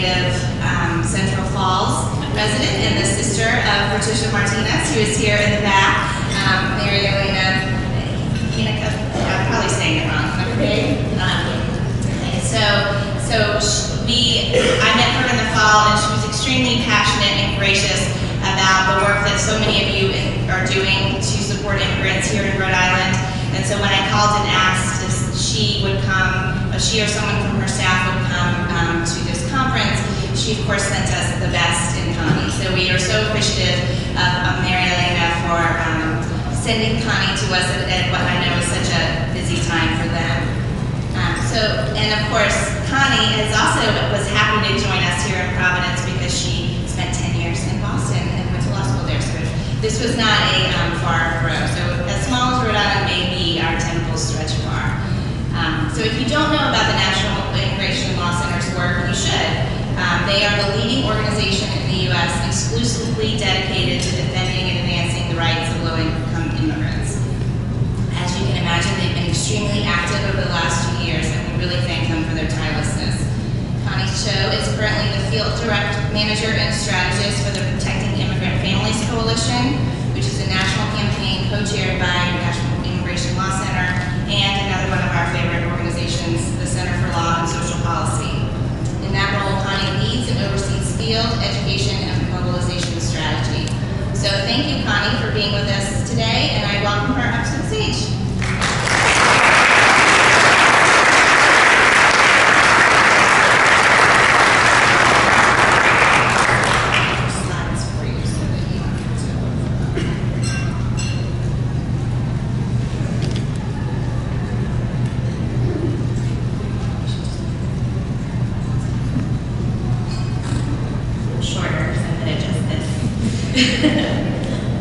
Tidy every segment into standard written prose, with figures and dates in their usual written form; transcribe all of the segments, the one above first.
native Central Falls resident and the sister of Patricia Martinez, who is here in the back. Mary Elena, I'm probably saying it wrong, okay? I met her in the fall, and she was extremely passionate and gracious about the work that so many of you are doing to support immigrants here in Rhode Island. And so when I called and asked if she would come, she or someone from her staff would come to this conference, she of course sent us the best in Connie. So we are so appreciative of Mary Elena for sending Connie to us at what I know is such a busy time for them. And of course, Connie was happy to join us here in Providence because she spent 10 years in Boston and went to law school there. So this was not a far row. So as small as Rhode Island may be, our temples stretch far. So if you don't know about the National Immigration Law Center's work, you should. They are the leading organization in the U.S. exclusively dedicated to defending and advancing the rights of low-income immigrants. As you can imagine, they've been extremely active over the last 2 years, and we really thank them for their tirelessness. Connie Cho is currently the Field Direct Manager and Strategist for the Protecting Immigrant Families Coalition, which is a national campaign co-chaired by National Immigration Law Center and another one of our favorite organizations, the Center for Law and Social Policy. In that role, Connie leads and oversees field, education, and mobilization strategy. So thank you, Connie, for being with us today, and I welcome her up to the stage.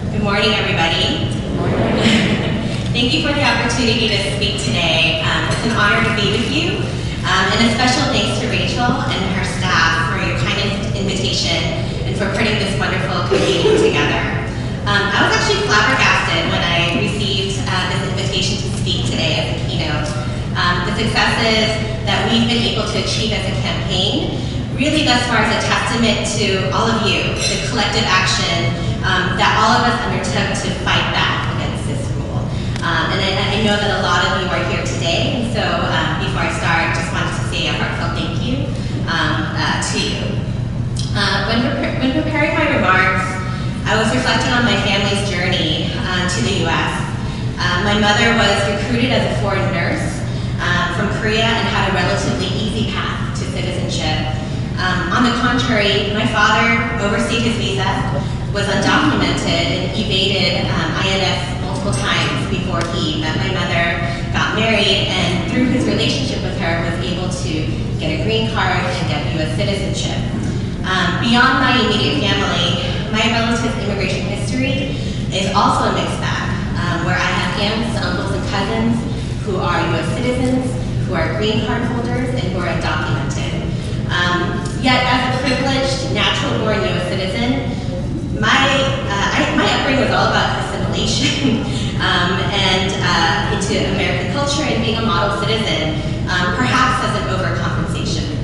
Good morning, everybody. Good morning. Thank you for the opportunity to speak today. It's an honor to be with you, and a special thanks to Rachel and her staff for your kind invitation and for putting this wonderful meeting together. I was actually flabbergasted when I received this invitation to speak today as a keynote. The successes that we've been able to achieve as a campaign really thus far is a testament to all of you, the collective action that all of us undertook to fight back against this rule. And I know that a lot of you are here today, and so before I start, I just wanted to say a heartfelt thank you to you. When preparing my remarks, I was reflecting on my family's journey to the U.S. My mother was recruited as a foreign nurse from Korea and had a relatively easy path to citizenship. On the contrary, my father overstayed his visa, was undocumented, and evaded INS multiple times before he met my mother, got married, and through his relationship with her was able to get a green card and get U.S. citizenship. Beyond my immediate family, my relative's immigration history is also a mixed bag, where I have aunts, uncles, and cousins who are U.S. citizens, who are green card holders, and who are undocumented. Yet, as a privileged, natural-born U.S. citizen, my upbringing was all about assimilation and into American culture and being a model citizen, perhaps as an overcompensation.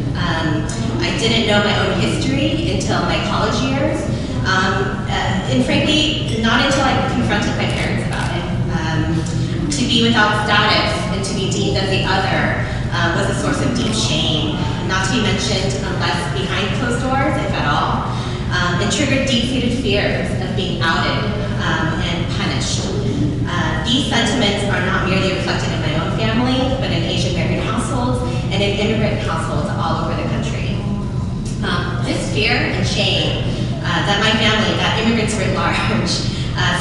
I didn't know my own history until my college years, and frankly, not until I confronted my parents about it. To be without status and to be deemed as the other was a source of deep shame, not to be mentioned unless behind closed doors, if at all, and triggered deep-seated fears of being outed and punished. These sentiments are not merely reflected in my own family, but in Asian American households and in immigrant households all over the country. This fear and shame that my family, that immigrants writ large,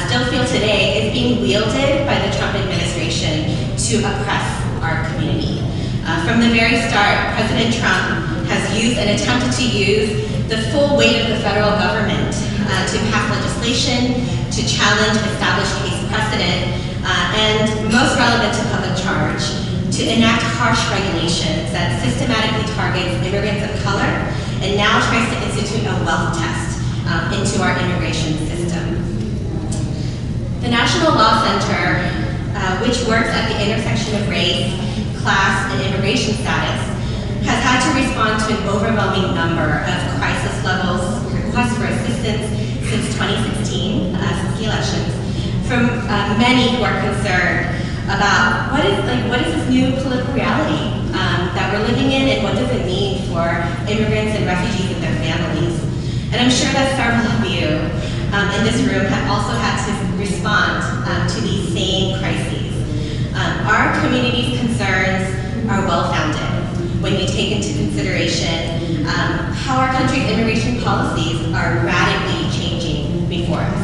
still feel today is being wielded by the Trump administration to oppress our community. From the very start, President Trump has used and attempted to use the full weight of the federal government to pass legislation, to challenge established case precedent, and most relevant to public charge, to enact harsh regulations that systematically targets immigrants of color and now tries to institute a wealth test into our immigration system. The National Law Center, which works at the intersection of race, class, and immigration status, has had to respond to an overwhelming number of crisis levels, requests for assistance since 2016, since the elections, from many who are concerned about what is this new political reality that we're living in, and what does it mean for immigrants and refugees and their families. And I'm sure that several of you in this room have also had to respond to these same crises. Our community's concerns are well-founded when you take into consideration how our country's immigration policies are radically changing before us.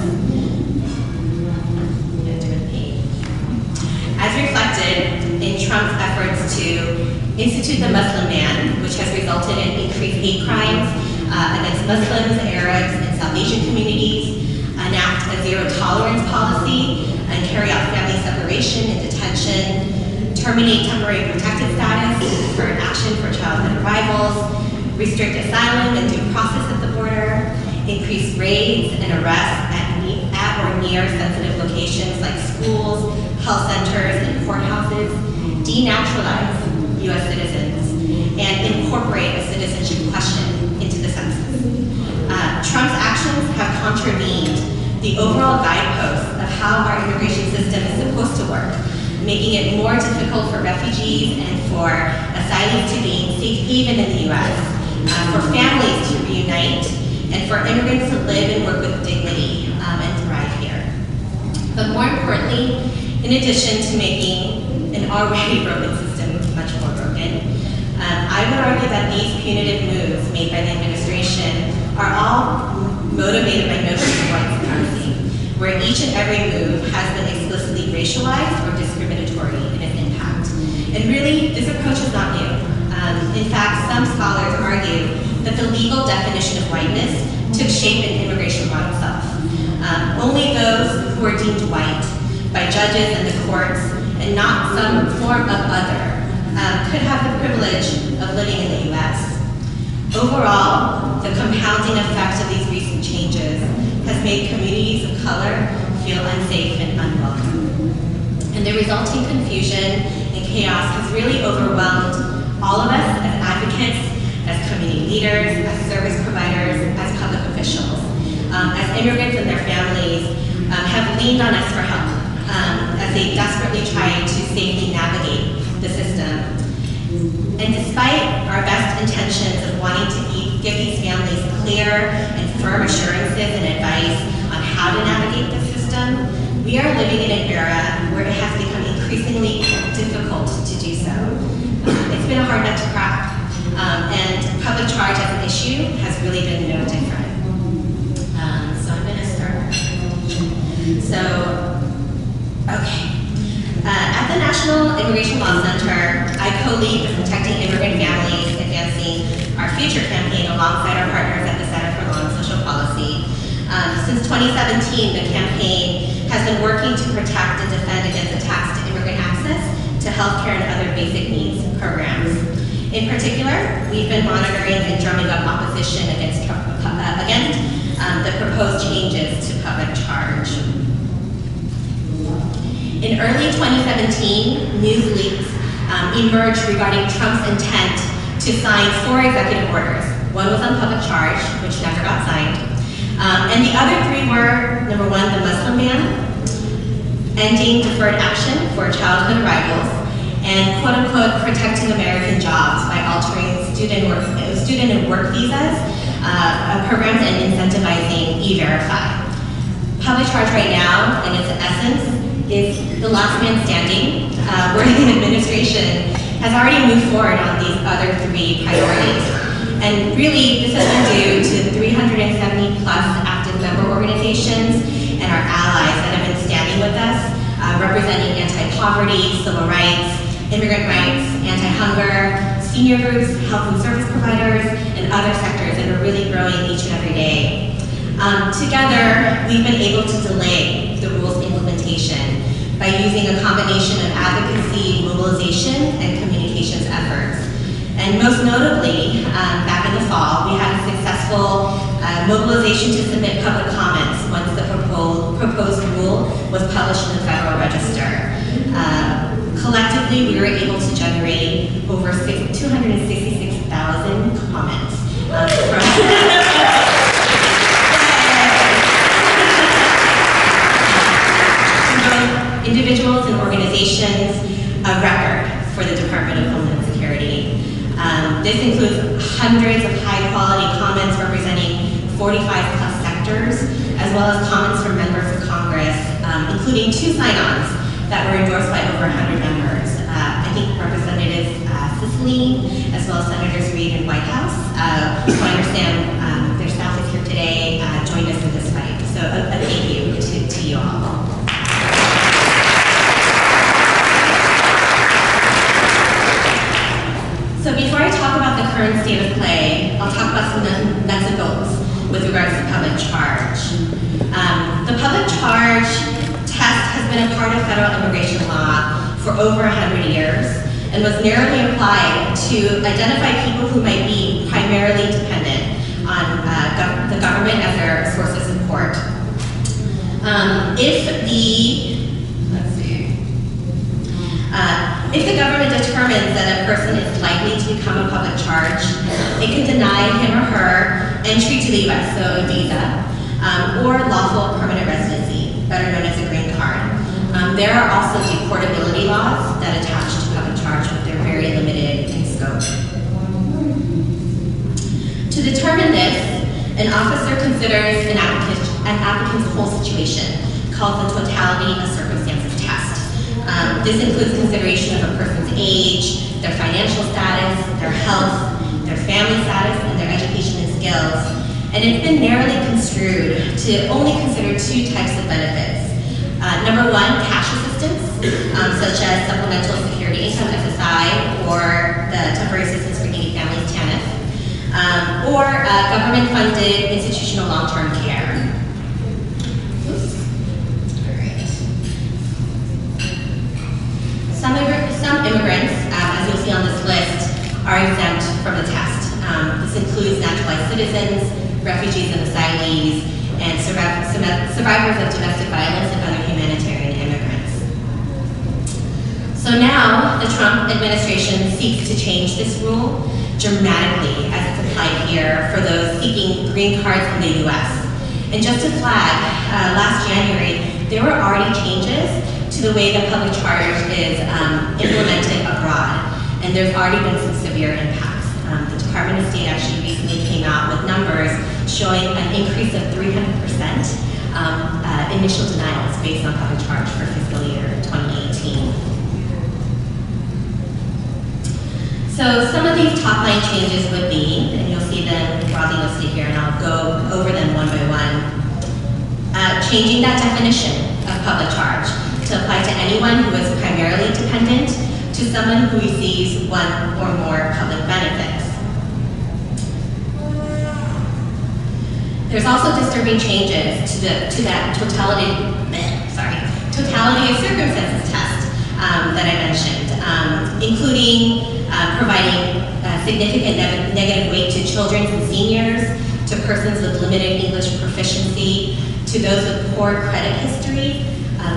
As reflected in Trump's efforts to institute the Muslim ban, which has resulted in increased hate crimes against Muslims, Arabs, and South Asian communities, enact a zero-tolerance policy, and carry out family separation and detention, terminate temporary protected status for action for childhood arrivals, restrict asylum and due process at the border, increase raids and arrests at or near sensitive locations like schools, health centers, and courthouses, denaturalize U.S. citizens, and incorporate a citizenship question into the census. Trump's actions have contravened the overall guideposts of how our immigration system is supposed to work, making it more difficult for refugees and for asylees to gain safe haven in the U.S., for families to reunite, and for immigrants to live and work with dignity and thrive here. But more importantly, in addition to making an already broken system much more broken, I would argue that these punitive moves made by the administration are all motivated by notions of white supremacy, where each and every move has been explicitly racialized or discriminatory in its impact. And really, this approach is not new. In fact, some scholars argue that the legal definition of whiteness took shape in immigration law itself. Only those who are deemed white by judges and the courts, and not some form of other, could have the privilege of living in the U.S. Overall, the compounding effect of these recent changes has made communities of color feel unsafe and unwelcome. And the resulting confusion and chaos has really overwhelmed all of us as advocates, as community leaders, as service providers, as public officials, as immigrants and their families have leaned on us for help as they desperately try to safely navigate the system. And despite our best intentions of wanting to give these families clear and firm assurances and advice on how to navigate the system, we are living in an era where it has become increasingly difficult to do so. It's been a hard nut to crack, and public charge as an issue has really been no different. So I'm going to start. At the National Immigration Law Center, I co-lead the Protecting Immigrant Families Advancing Our Future campaign alongside our partners at the Center for Law and Social Policy. Since 2017, the campaign has been working to protect and defend against attacks to immigrant access to healthcare and other basic needs programs. In particular, we've been monitoring and drumming up opposition against the proposed changes to public charge. In early 2017, news leaks emerged regarding Trump's intent to sign 4 executive orders. One was on public charge, which never got signed. And the other 3 were, number 1, the Muslim ban, ending deferred action for childhood arrivals, and quote-unquote protecting American jobs by altering student and work visas, programs, and incentivizing E-Verify. Public charge right now, in its essence, is the last man standing, where the administration has already moved forward on these other 3 priorities. And really, this has been due to 370 plus active member organizations and our allies that have been standing with us, representing anti-poverty, civil rights, immigrant rights, anti-hunger, senior groups, health and service providers, and other sectors that are really growing each and every day. Together, we've been able to delay the rules implementation by using a combination of advocacy, mobilization, and communications efforts. And most notably, back in the fall, we had a successful mobilization to submit public comments once the proposed rule was published in the Federal Register. Collectively, we were able to generate over 266,000 Individuals and organizations, a record for the Department of Homeland Security. This includes hundreds of high-quality comments representing 45 plus sectors, as well as comments from members of Congress, including 2 sign-ons that were endorsed by over 100 members. I think Representatives Cicely, as well as Senators Reid and Whitehouse, who I understand their staff is here today, joined us in this fight. So a thank you to you all. So before I talk about the current state of play, I'll talk about some nuts and bolts with regards to public charge. The public charge test has been a part of federal immigration law for over 100 years and was narrowly applied to identify people who might be primarily dependent on the government as their source of support. If the government determines that a person is likely to become a public charge, it can deny him or her entry to the U.S., so a visa, or lawful permanent residency, better known as a green card. There are also deportability laws that attach to public charge, but they're very limited in scope. To determine this, an officer considers an applicant's whole situation, called the totality of circumstances test. This includes consideration of a person's age, their financial status, their health, their family status, and their education and skills. And it's been narrowly construed to only consider 2 types of benefits. Number 1, cash assistance, such as supplemental security income, SSI, or the temporary assistance for needy families, TANF, or government-funded institutional long-term care. Some immigrants, as you'll see on this list, are exempt from the test. This includes naturalized citizens, refugees and asylees, and survivors of domestic violence and other humanitarian immigrants. So now, the Trump administration seeks to change this rule dramatically as it's applied here for those seeking green cards in the U.S. And just to flag, last January, there were already changes to the way the public charge is implemented abroad, and there's already been some severe impacts. The Department of State actually recently came out with numbers showing an increase of 300% initial denials based on public charge for fiscal year 2018. So some of these top line changes would be, and you'll see them broadly listed here, and I'll go over them one by one. Changing that definition of public charge to apply to anyone who is primarily dependent to someone who receives one or more public benefits. There's also disturbing changes to that totality of circumstances test that I mentioned, including providing significant negative weight to children and seniors, to persons with limited English proficiency, to those with poor credit history,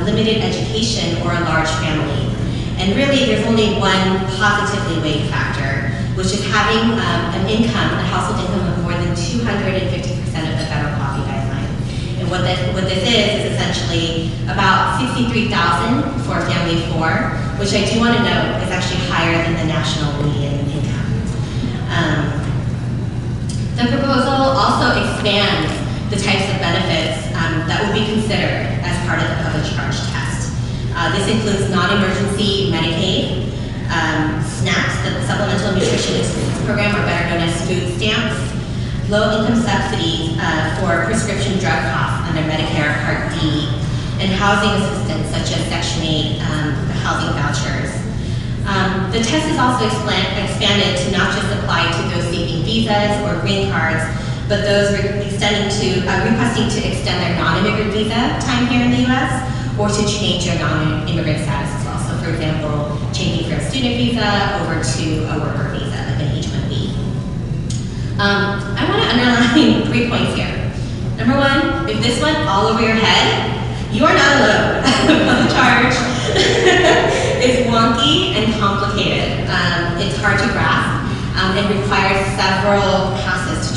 limited education, or a large family. And really, there's only one positively weighed factor, which is having an income, a household income of more than 250% of the federal poverty guideline. And what this is essentially about $63,000 for a family of 4, which I do want to note is actually higher than the national median income. The proposal also expands the types of benefits that will be considered as part of the public charge test. This includes non-emergency Medicaid, SNAPs, the Supplemental Nutrition Assistance Program, or better known as food stamps, low-income subsidies for prescription drug costs under Medicare Part D, and housing assistance such as Section 8 housing vouchers. The test is also expanded to not just apply to those seeking visas or green cards, but those requesting to extend their non-immigrant visa time here in the U.S. or to change their non-immigrant status as well. So for example, changing from a student visa over to a worker visa, like an H-1B. I want to underline 3 points here. Number 1, if this went all over your head, you are not alone. The charge is wonky and complicated. It's hard to grasp and requires several passes to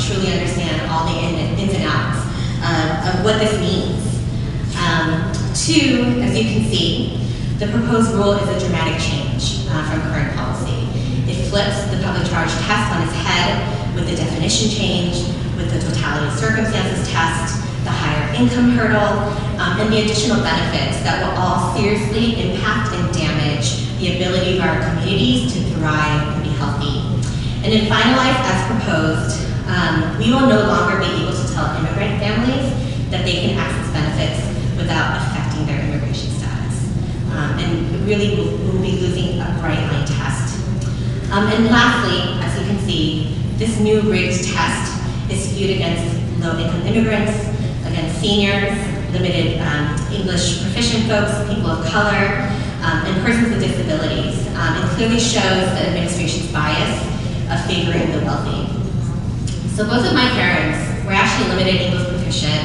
of what this means. Two, as you can see, the proposed rule is a dramatic change from current policy. It flips the public charge test on its head with the definition change, with the totality of circumstances test, the higher income hurdle, and the additional benefits that will all seriously impact and damage the ability of our communities to thrive and be healthy. And if finalized as proposed, we will no longer be able to tell immigrant families that they can access benefits without affecting their immigration status. And really, we'll be losing a bright line test. And lastly, as you can see, this new rigged test is skewed against low-income immigrants, against seniors, limited English-proficient folks, people of color, and persons with disabilities. It clearly shows the administration's bias of favoring the wealthy. So both of my parents were actually limited English-proficient,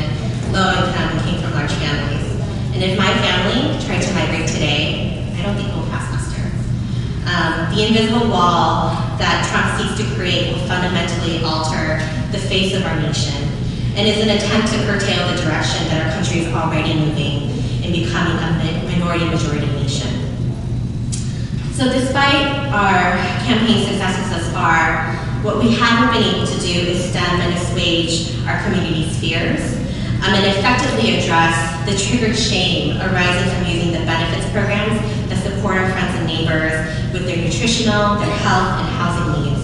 low-income, and came from large families. And if my family tried to migrate today, I don't think we'll pass muster. The invisible wall that Trump seeks to create will fundamentally alter the face of our nation and is an attempt to curtail the direction that our country is already moving in becoming a minority-majority nation. So despite our campaign successes thus far, what we haven't been able to do is stem and assuage our community's fears and effectively address the triggered shame arising from using the benefits programs that support our friends and neighbors with their nutritional, their health, and housing needs.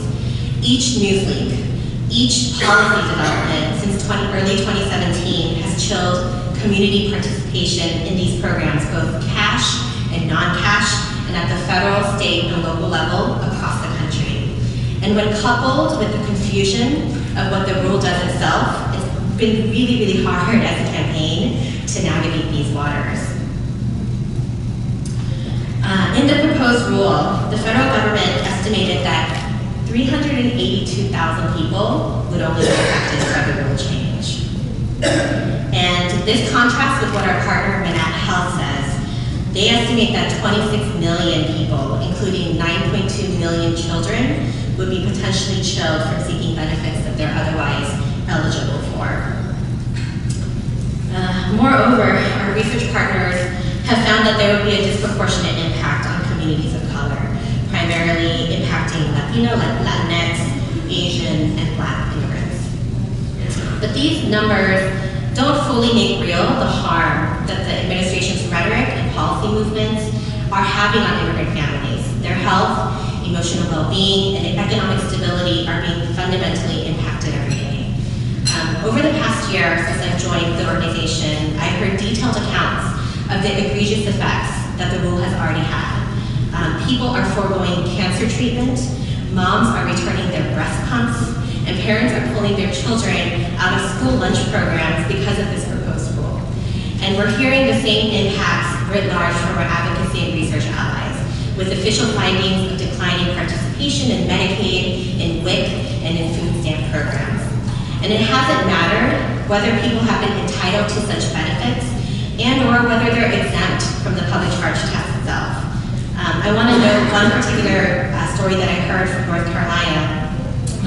Each news leak, each policy development since early 2017 has chilled community participation in these programs, both cash and non-cash, and at the federal, state, and local level across the country. And when coupled with the confusion of what the rule does itself, it's been really, really hard as a campaign to navigate these waters. In the proposed rule, the federal government estimated that 382,000 people would only be affected by the rule change. And this contrasts with what our partner Manat Health says. They estimate that 26 million people, including 9.2 million children, would be potentially chilled from seeking benefits that they're otherwise eligible for. Moreover, our research partners have found that there would be a disproportionate impact on communities of color, primarily impacting Latino, Latinx, Asian, and Black immigrants. But these numbers don't fully make real the harm that the administration's rhetoric and policy movements are having on immigrant families. Their health, emotional well-being, and economic stability are being fundamentally impacted every day. Over the past year, since I've joined the organization, I've heard detailed accounts of the egregious effects that the rule has already had. People are foregoing cancer treatment, moms are returning their breast pumps, and parents are pulling their children out of school lunch programs because of this proposed rule. And we're hearing the same impacts writ large from our advocacy and research allies, with official findings of declining participation in Medicaid, in WIC, and in food stamp programs. And it hasn't mattered whether people have been entitled to such benefits and or whether they're exempt from the public charge test itself. I want to note one particular story that I heard from North Carolina.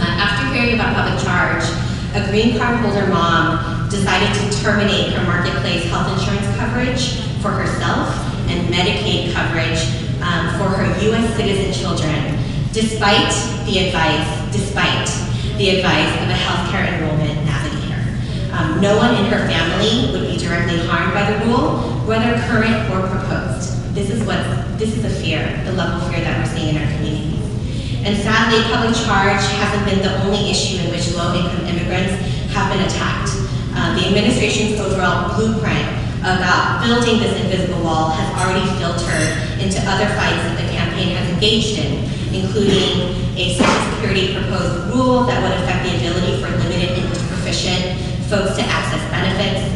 After hearing about public charge, a green card holder mom decided to terminate her marketplace health insurance coverage for herself and Medicaid coverage for her U.S. citizen children, despite the advice of a healthcare enrollment navigator. No one in her family would be directly harmed by the rule, whether current or proposed. This is a fear, the level of fear that we're seeing in our communities. And sadly, public charge hasn't been the only issue in which low-income immigrants have been attacked. The administration's overall blueprint about building this invisible wall has already filtered into other fights that the campaign has engaged in, including a Social Security proposed rule that would affect the ability for limited English-proficient folks to access benefits,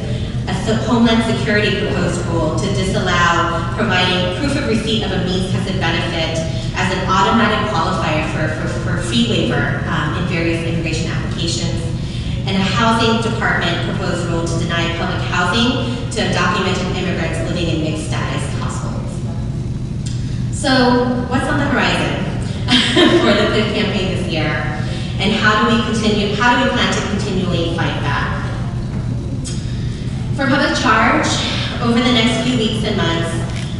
a Homeland Security proposed rule to disallow providing proof of receipt of a means-tested benefit as an automatic qualifier for fee waiver in various immigration applications, and a Housing Department proposed rule to deny public housing to undocumented immigrants living in mixed status households. So what's on the horizon for the PIP campaign this year, and how do we plan to continually fight back? For public charge, over the next few weeks and months,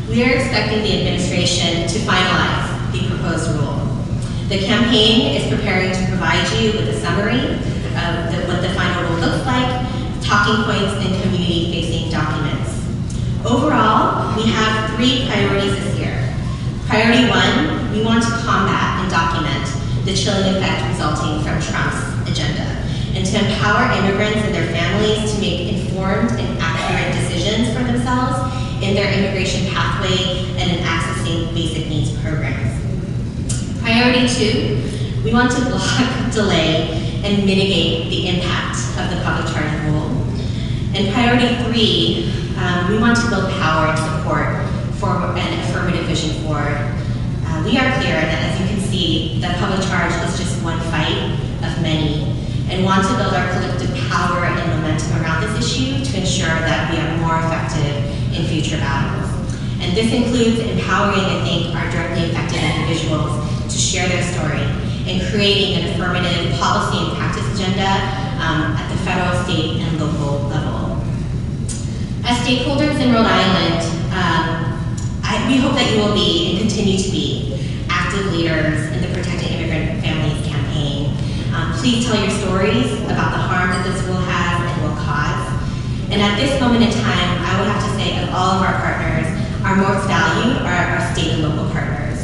we are expecting the administration to finalize the proposed rule. The campaign is preparing to provide you with a summary of what the final rule looks like, talking points, and community-facing documents. Overall, we have 3 priorities this year. Priority 1, we want to combat and document the chilling effect resulting from Trump's agenda, and to empower immigrants and their families to make informed and accurate decisions for themselves in their immigration pathway and in accessing basic needs programs. Priority 2, we want to block, delay, and mitigate the impact of the public charge rule. And priority 3, we want to build power and support for an affirmative vision forward. We are clear that, as you can see, that public charge is just one fight of many, and want to build our collective power and momentum around this issue to ensure that we are more effective in future battles. And this includes empowering, I think, our directly affected individuals to share their story and creating an affirmative policy and practice agenda at the federal, state, and local level. As stakeholders in Rhode Island, we hope that you will be and continue to be active leaders in the Protecting Immigrant Families campaign. Please tell your stories about the harm that this will have and will cause. And at this moment in time, I would have to say of all of our partners, our most valued are our state and local partners.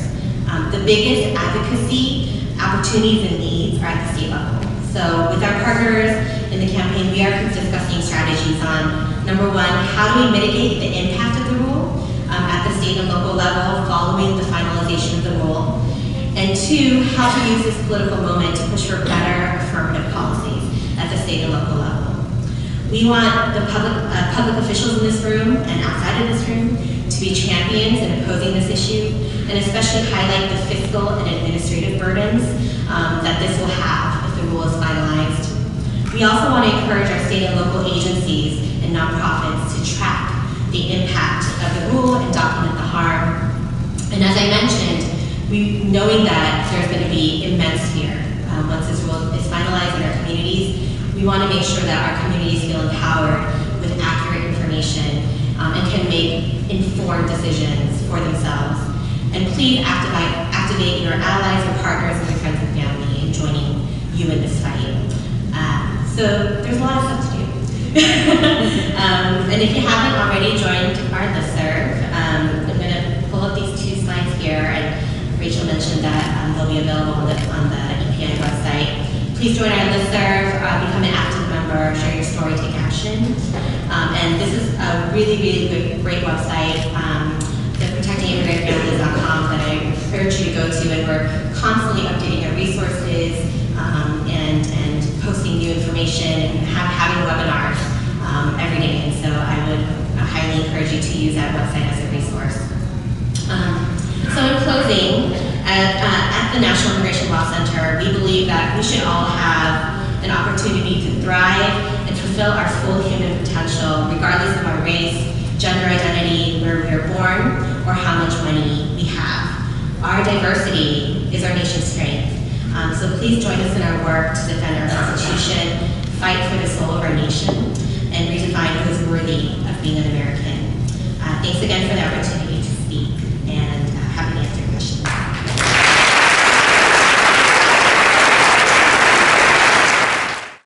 The biggest advocacy, opportunities, and needs are at the state level. So with our partners in the campaign, we are discussing strategies on, number 1, how do we mitigate the impact of the rule at the state and local level following the finalization of the rule? And 2, how to use this political moment to push for better affirmative policies at the state and local level. We want the public officials in this room and outside of this room to be champions in opposing this issue, and especially highlight the fiscal and administrative burdens that this will have if the rule is finalized. We also want to encourage our state and local agencies and nonprofits to track the impact of the rule and document the harm. And as I mentioned, knowing that there's going to be immense fear once this rule is finalized in our communities, we want to make sure that our communities feel empowered with accurate information and can make informed decisions for themselves. And please activate your allies and partners and your friends and family in joining you in this fight. So there's a lot of stuff to do. And if you haven't already joined our listserv, I'm going to pull up these 2 slides here, and Rachel mentioned that they'll be available on the EPI website. Please join our listserv, become an active member, share your story, take action. And this is a really, really great website, the protectingimmigrantfamilies.com, that I urge you to go to, and we're constantly updating our resources and posting new information and having webinars every day. And so I would highly encourage you to use that website as a resource. So in closing, at the National Immigration Law Center, we believe that we should all have an opportunity to thrive and fulfill our full human potential, regardless of our race, gender identity, where we were born, or how much money we have. Our diversity is our nation's strength. So please join us in our work to defend our Constitution, fight for the soul of our nation, and redefine who is worthy of being an American. Thanks again for the opportunity.